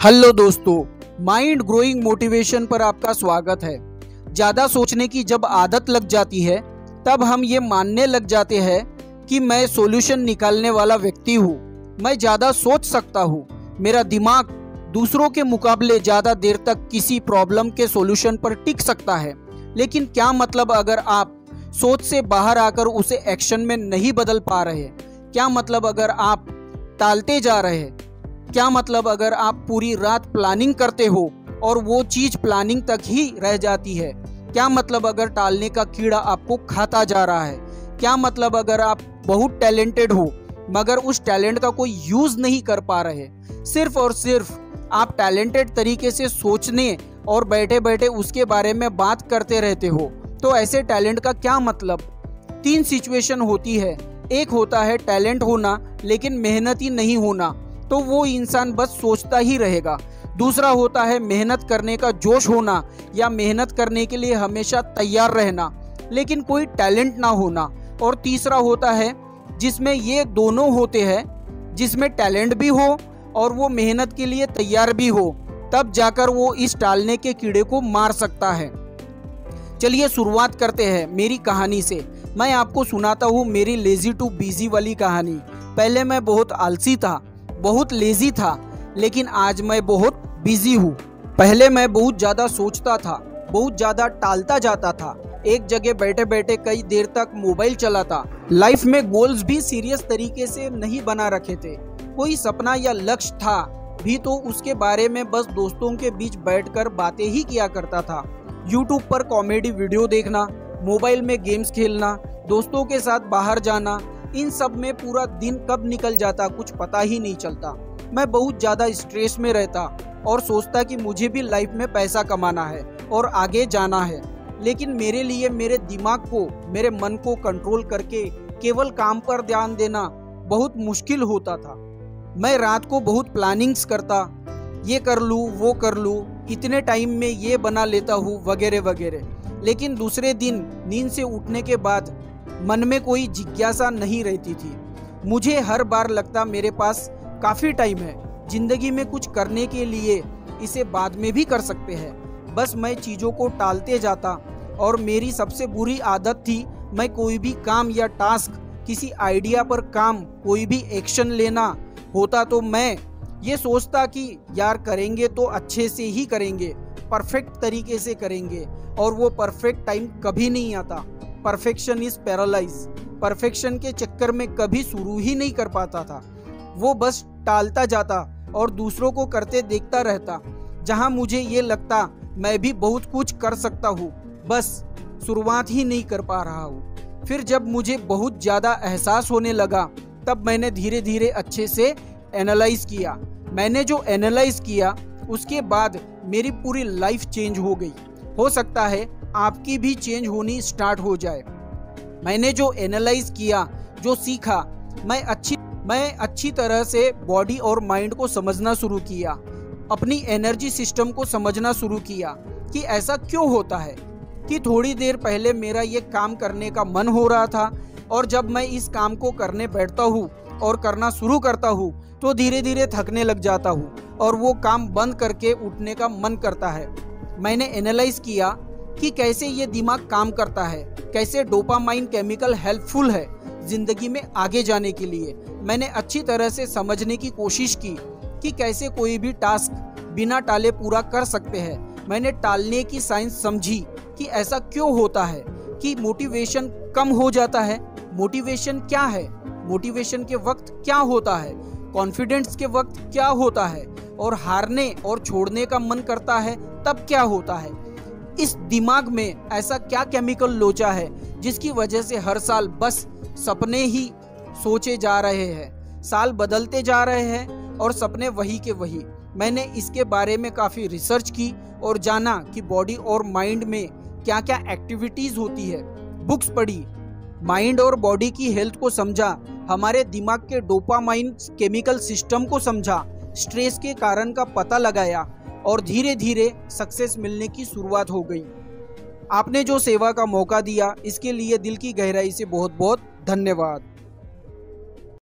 Hello दोस्तों, mind growing motivation पर आपका स्वागत है। ज़्यादा सोचने की जब आदत लग जाती है तब हम ये मानने लग जाते हैं कि मैं सॉल्यूशन निकालने वाला व्यक्ति हूँ, मैं ज़्यादा सोच सकता हूँ, मेरा दिमाग दूसरों के मुकाबले ज़्यादा देर तक किसी प्रॉब्लम के सॉल्यूशन पर टिक सकता है। लेकिन क्या मतलब अगर आप सोच से बाहर आकर उसे एक्शन में नहीं बदल पा रहे? क्या मतलब अगर आप टालते जा रहे हैं? क्या मतलब अगर आप पूरी रात प्लानिंग करते हो और वो चीज़ प्लानिंग तक ही रह जाती है? क्या मतलब अगर टालने का कीड़ा आपको खाता जा रहा है? क्या मतलब अगर आप बहुत टैलेंटेड हो मगर उस टैलेंट का कोई यूज़ नहीं कर पा रहे? सिर्फ और सिर्फ आप टैलेंटेड तरीके से सोचने और बैठे बैठे उसके बारे में बात करते रहते हो, तो ऐसे टैलेंट का क्या मतलब? 3 सिचुएशन होती है। एक होता है टैलेंट होना लेकिन मेहनती नहीं होना, तो वो इंसान बस सोचता ही रहेगा। दूसरा होता है मेहनत करने का जोश होना या मेहनत करने के लिए हमेशा तैयार रहना लेकिन कोई टैलेंट ना होना। और तीसरा होता है जिसमें ये दोनों होते हैं, जिसमें टैलेंट भी हो और वो मेहनत के लिए तैयार भी हो, तब जाकर वो इस टालने के कीड़े को मार सकता है। चलिए शुरुआत करते हैं मेरी कहानी से। मैं आपको सुनाता हूँ मेरी लेजी टू बिजी वाली कहानी। पहले मैं बहुत आलसी था, बहुत लेजी था, लेकिन आज मैं बहुत बिजी हूँ। पहले मैं बहुत ज़्यादा सोचता था, बहुत ज़्यादा टालता जाता था, एक जगह बैठे बैठे कई देर तक मोबाइल चलाता। लाइफ में गोल्स भी सीरियस तरीके से नहीं बना रखे थे। कोई सपना या लक्ष्य था भी तो उसके बारे में बस दोस्तों के बीच बैठकर बातें ही किया करता था। यूट्यूब पर कॉमेडी वीडियो देखना, मोबाइल में गेम्स खेलना, दोस्तों के साथ बाहर जाना, इन सब में पूरा दिन कब निकल जाता कुछ पता ही नहीं चलता। मैं बहुत ज़्यादा स्ट्रेस में रहता और सोचता कि मुझे भी लाइफ में पैसा कमाना है और आगे जाना है, लेकिन मेरे लिए मेरे दिमाग को, मेरे मन को कंट्रोल करके केवल काम पर ध्यान देना बहुत मुश्किल होता था। मैं रात को बहुत प्लानिंग्स करता, ये कर लूँ, वो कर लूँ, इतने टाइम में ये बना लेता हूँ वगैरह वगैरह। लेकिन दूसरे दिन नींद से उठने के बाद मन में कोई जिज्ञासा नहीं रहती थी। मुझे हर बार लगता मेरे पास काफ़ी टाइम है, जिंदगी में कुछ करने के लिए, इसे बाद में भी कर सकते हैं। बस मैं चीज़ों को टालते जाता और मेरी सबसे बुरी आदत थी, मैं कोई भी काम या टास्क, किसी आइडिया पर काम, कोई भी एक्शन लेना होता तो मैं ये सोचता कि यार करेंगे तो अच्छे से ही करेंगे, परफेक्ट तरीके से करेंगे, और वो परफेक्ट टाइम कभी नहीं आता। Perfection is paralyse. परफेक्शन के चक्कर में कभी शुरू ही नहीं कर पाता था। वो बस टालता जाता और दूसरों को करते देखता रहता, जहां मुझे ये लगता मैं भी बहुत कुछ कर सकता हूँ, बस शुरुआत ही नहीं कर पा रहा हूँ। फिर जब मुझे बहुत ज़्यादा एहसास होने लगा तब मैंने धीरे धीरे अच्छे से एनालाइज किया। मैंने जो एनालाइज किया उसके बाद मेरी पूरी लाइफ चेंज हो गई। हो सकता है आपकी भी चेंज होनी स्टार्ट हो जाए। मैंने जो एनालाइज किया, जो सीखा, मैं अच्छी तरह से बॉडी और माइंड को समझना शुरू किया, अपनी एनर्जी सिस्टम को समझना शुरू किया कि ऐसा क्यों होता है कि थोड़ी देर पहले मेरा ये काम करने का मन हो रहा था और जब मैं इस काम को करने बैठता हूँ और करना शुरू करता हूँ तो धीरे धीरे थकने लग जाता हूँ और वो काम बंद करके उठने का मन करता है। मैंने एनालाइज किया कि कैसे ये दिमाग काम करता है, कैसे डोपामाइन केमिकल हेल्पफुल है जिंदगी में आगे जाने के लिए। मैंने अच्छी तरह से समझने की कोशिश की कि कैसे कोई भी टास्क बिना टाले पूरा कर सकते हैं। मैंने टालने की साइंस समझी कि ऐसा क्यों होता है कि मोटिवेशन कम हो जाता है। मोटिवेशन क्या है, मोटिवेशन के वक्त क्या होता है, कॉन्फिडेंस के वक्त क्या होता है, और हारने और छोड़ने का मन करता है तब क्या होता है। इस दिमाग में ऐसा क्या केमिकल लोचा है जिसकी वजह से हर साल बस सपने ही सोचे जा रहे हैं, साल बदलते जा रहे हैं और सपने वही के वही। मैंने इसके बारे में काफ़ी रिसर्च की और जाना कि बॉडी और माइंड में क्या क्या एक्टिविटीज़ होती है, बुक्स पढ़ी, माइंड और बॉडी की हेल्थ को समझा, हमारे दिमाग के डोपामाइन केमिकल सिस्टम को समझा, स्ट्रेस के कारण का पता लगाया और धीरे धीरे सक्सेस मिलने की शुरुआत हो गई। आपने जो सेवा का मौका दिया इसके लिए दिल की गहराई से बहुत बहुत धन्यवाद।